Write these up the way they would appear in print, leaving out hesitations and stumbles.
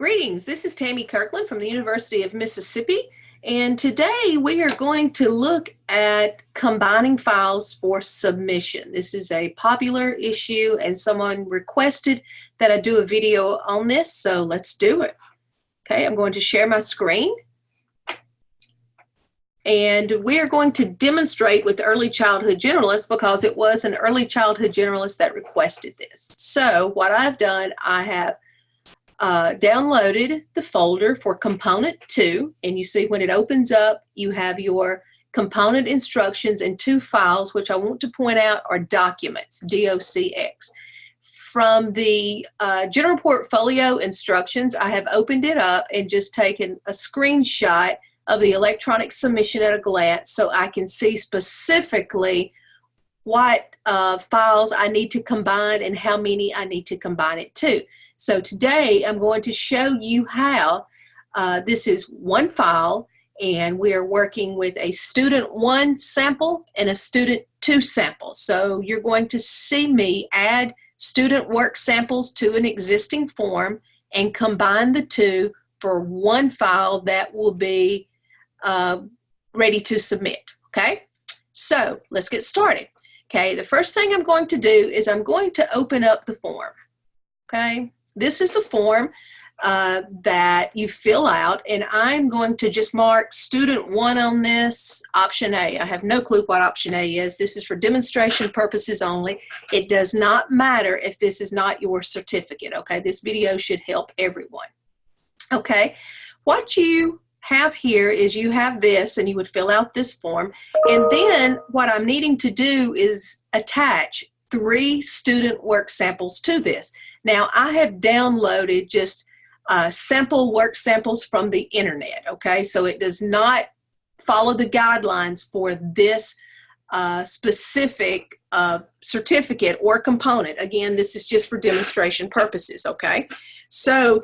Greetings, this is Tammy Kirkland from the University of Mississippi, and today we are going to look at combining files for submission. This is a popular issue and someone requested that I do a video on this, so let's do it. Okay, I'm going to share my screen. And we are going to demonstrate with early childhood generalists because it was an early childhood generalist that requested this. So what I've done, I have downloaded the folder for component 2, and you see when it opens up you have your component instructions and 2 files, which I want to point out are documents, DOCX. From the general portfolio instructions, I have opened it up and just taken a screenshot of the electronic submission at a glance so I can see specifically what files I need to combine and how many I need to combine it to. So today I'm going to show you how this is one file, and we are working with a student 1 sample and a student 2 sample. So you're going to see me add student work samples to an existing form and combine the two for one file that will be ready to submit. Okay, so let's get started. Okay, the first thing I'm going to do is I'm going to open up the form. Okay, this is the form that you fill out, and I'm going to just mark student 1 on this, option A. I have no clue what option A is. This is for demonstration purposes only. It does not matter if this is not your certificate. Okay, this video should help everyone. Okay, what you have here is you have this, and you would fill out this form, and then what I'm needing to do is attach 3 student work samples to this. Now I have downloaded just sample work samples from the internet, okay, so it does not follow the guidelines for this specific certificate or component. Again, this is just for demonstration purposes, okay. So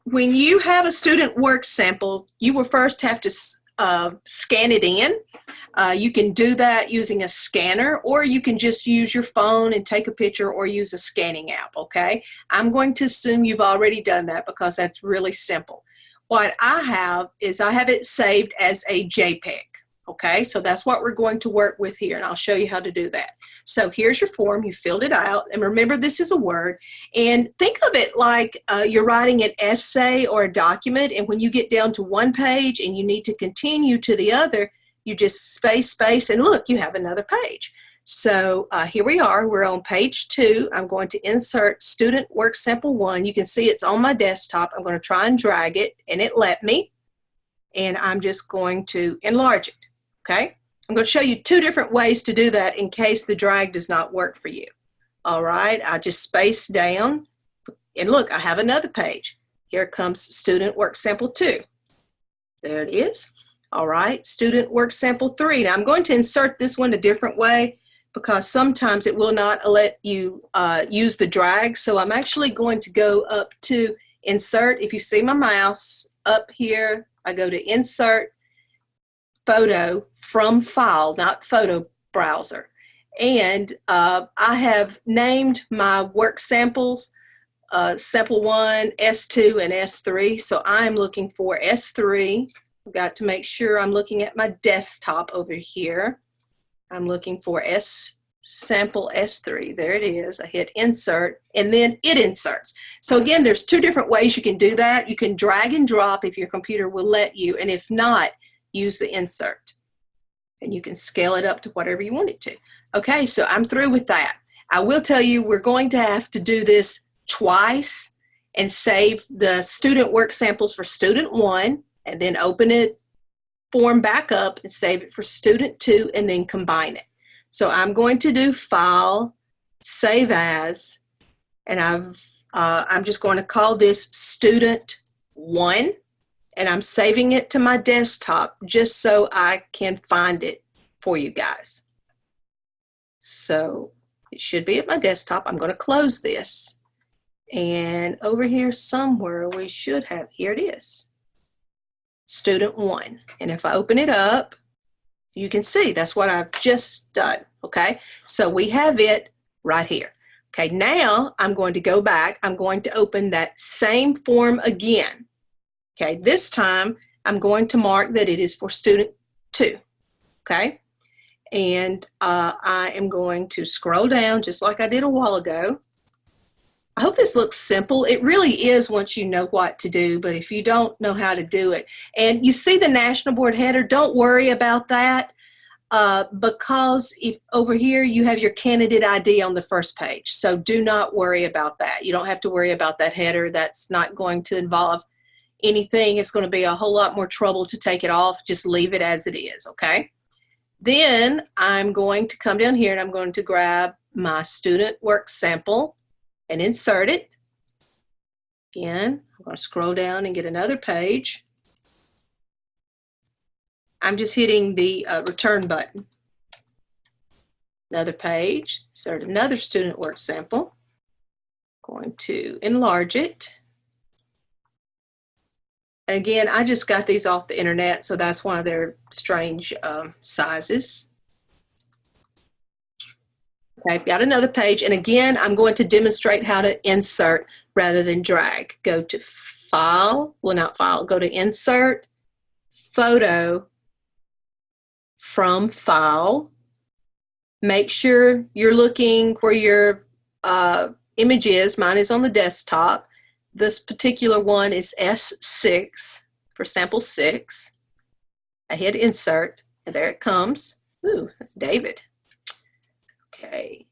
when you have a student work sample, you will first have to scan it in. You can do that using a scanner, or you can just use your phone and take a picture or use a scanning app, okay? I'm going to assume you've already done that because that's really simple. What I have is I have it saved as a JPEG, okay? So that's what we're going to work with here, and I'll show you how to do that. So here's your form. You filled it out, and remember this is a Word, and think of it like you're writing an essay or a document, and when you get down to one page and you need to continue to the other, you just space, and look, you have another page. So here we are. We're on page 2. I'm going to insert student work sample 1. You can see it's on my desktop. I'm going to try and drag it, and it let me, and I'm just going to enlarge it, okay? I'm going to show you 2 different ways to do that in case the drag does not work for you. All right, I just space down, and look, I have another page. Here comes student work sample 2. There it is. All right, student work sample 3. Now I'm going to insert this one a different way because sometimes it will not let you use the drag. So I'm actually going to go up to insert. If you see my mouse up here, I go to insert, photo from file, not photo browser. And I have named my work samples sample 1, S2, and S3. So I'm looking for S3. I've got to make sure I'm looking at my desktop over here. I'm looking for sample S3. There it is. I hit insert, and then it inserts. So again, there's 2 different ways you can do that. You can drag and drop if your computer will let you, and if not, use the insert, and you can scale it up to whatever you want it to. Okay, so I'm through with that. I will tell you we're going to have to do this twice and save the student work samples for student 1, and then open it form back up and save it for student 2, and then combine it. So I'm going to do file, save as, and I'm just going to call this student 1. And I'm saving it to my desktop just so I can find it for you guys. So it should be at my desktop. I'm going to close this. And over here somewhere we should have, here it is, student 1. And if I open it up, you can see that's what I've just done. Okay, so we have it right here. Okay, now I'm going to go back. I'm going to open that same form again. Okay, this time I'm going to mark that it is for student 2. Okay, and I am going to scroll down just like I did a while ago. I hope this looks simple. It really is once you know what to do, but if you don't know how to do it, and you see the National Board header, don't worry about that. Because if over here you have your candidate ID on the first page, so do not worry about that. You don't have to worry about that header. That's not going to involve anything. It's going to be a whole lot more trouble to take it off. Just leave it as it is, okay? Then I'm going to come down here and I'm going to grab my student work sample and insert it. Again, I'm going to scroll down and get another page. I'm just hitting the return button. Another page, insert another student work sample. Going to enlarge it. And again, I just got these off the internet, so that's one of their strange sizes. Okay, I've got another page, and again, I'm going to demonstrate how to insert rather than drag. Go to File, well not File, go to Insert, Photo, from File. Make sure you're looking where your image is. Mine is on the desktop. This particular one is S6 for sample 6. I hit Insert, and there it comes. Ooh, that's David. Okay,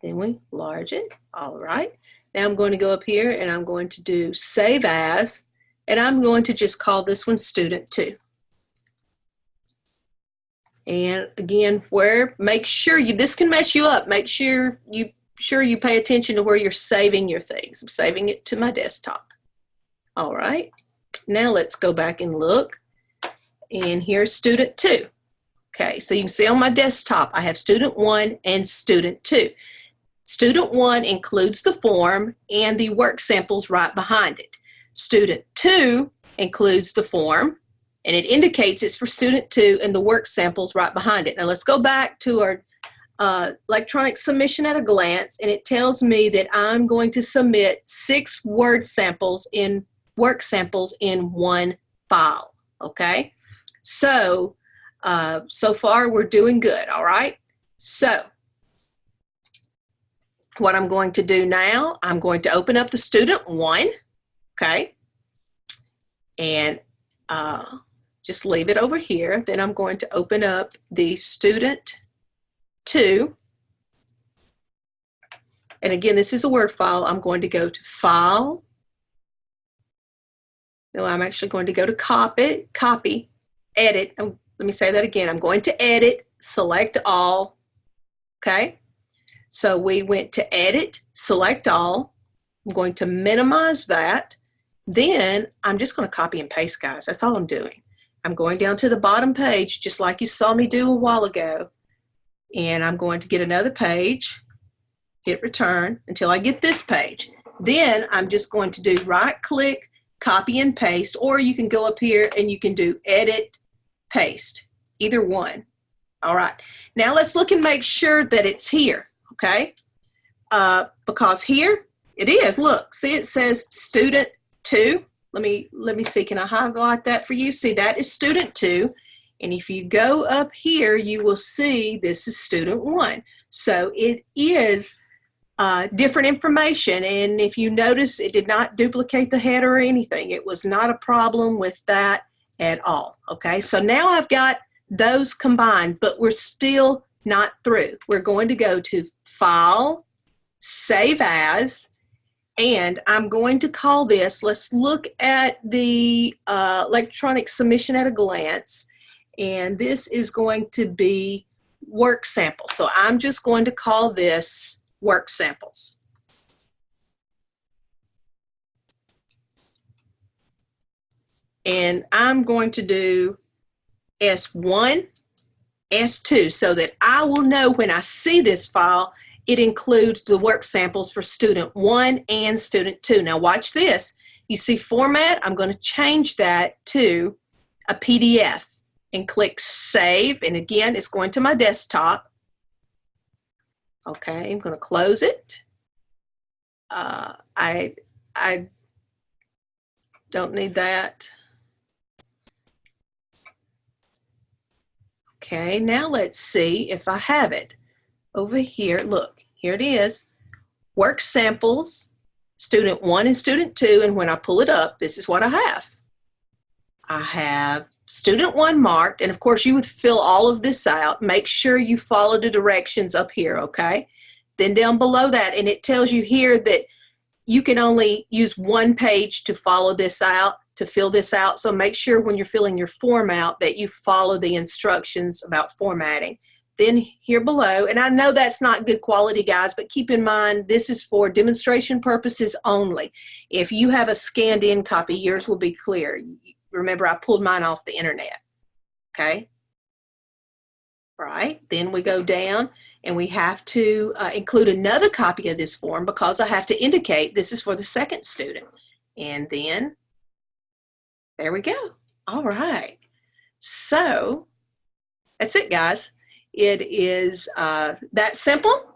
then we enlarge it. All right, now I'm going to go up here and I'm going to do Save As, and I'm going to just call this one Student 2. And again, make sure this can mess you up. Make sure you pay attention to where you're saving your things. I'm saving it to my desktop. All right, now let's go back and look. And here's student 2. Okay, so you can see on my desktop, I have student 1 and student 2. Student 1 includes the form and the work samples right behind it. Student 2 includes the form, and it indicates it's for student 2 and the work samples right behind it. Now let's go back to our electronic submission at a glance, and it tells me that I'm going to submit 6 work samples in one file, okay? So, so far we're doing good, all right? So, what I'm going to do now, I'm going to open up the student 1, okay? And just leave it over here. Then I'm going to open up the student 2. And again, this is a Word file. I'm going to go to File. No, I'm actually going to go to Copy, Edit. Let me say that again. I'm going to Edit, Select All. Okay? So we went to Edit, Select All. I'm going to minimize that. Then I'm just going to copy and paste, guys. That's all I'm doing. I'm going down to the bottom page, just like you saw me do a while ago. And I'm going to get another page, hit return until I get this page. Then I'm just going to do right click, copy and paste, or you can go up here and you can do edit, paste, either one. All right, now let's look and make sure that it's here, okay? Because here it is, look, see it says student 2. Let me see, can I highlight that for you? See, that is student 2. And if you go up here, you will see this is student 1. So it is different information. And if you notice, it did not duplicate the header or anything. It was not a problem with that at all. Okay, so now I've got those combined, but we're still not through. We're going to go to File, Save As, and I'm going to call this, let's look at the electronic submission at a glance, and this is going to be work sample. So I'm just going to call this work samples. And I'm going to do S1, S2, so that I will know when I see this file, it includes the work samples for student 1 and student 2. Now watch this. You see format, I'm going to change that to a PDF and click Save. And again, it's going to my desktop. Okay, I'm going to close it. I don't need that. Okay, now let's see if I have it. Over here, look, here it is. Work samples, student 1 and student 2, and when I pull it up, this is what I have. I have student 1 marked, and of course you would fill all of this out. Make sure you follow the directions up here, okay? Then down below that, and it tells you here that you can only use one page to follow this out, to fill this out. So make sure when you're filling your form out that you follow the instructions about formatting. Then here below, and I know that's not good quality, guys, but keep in mind this is for demonstration purposes only. If you have a scanned in copy, yours will be clear. Remember, I pulled mine off the internet, okay? Right, then we go down and we have to include another copy of this form because I have to indicate this is for the second student. And then, there we go. All right, so that's it, guys. It is that simple.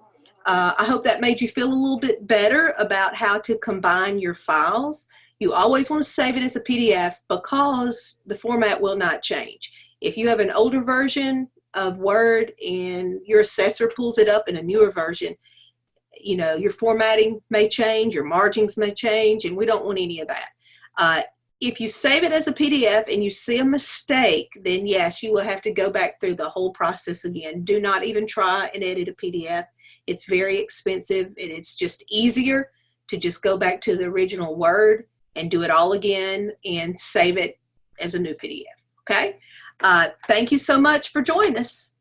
I hope that made you feel a little bit better about how to combine your files. You always want to save it as a PDF because the format will not change. If you have an older version of Word and your assessor pulls it up in a newer version, you know, your formatting may change, your margins may change, and we don't want any of that. If you save it as a PDF and you see a mistake, then yes, you will have to go back through the whole process again. Do not even try and edit a PDF. It's very expensive, and it's just easier to just go back to the original Word and do it all again and save it as a new PDF, okay? Thank you so much for joining us.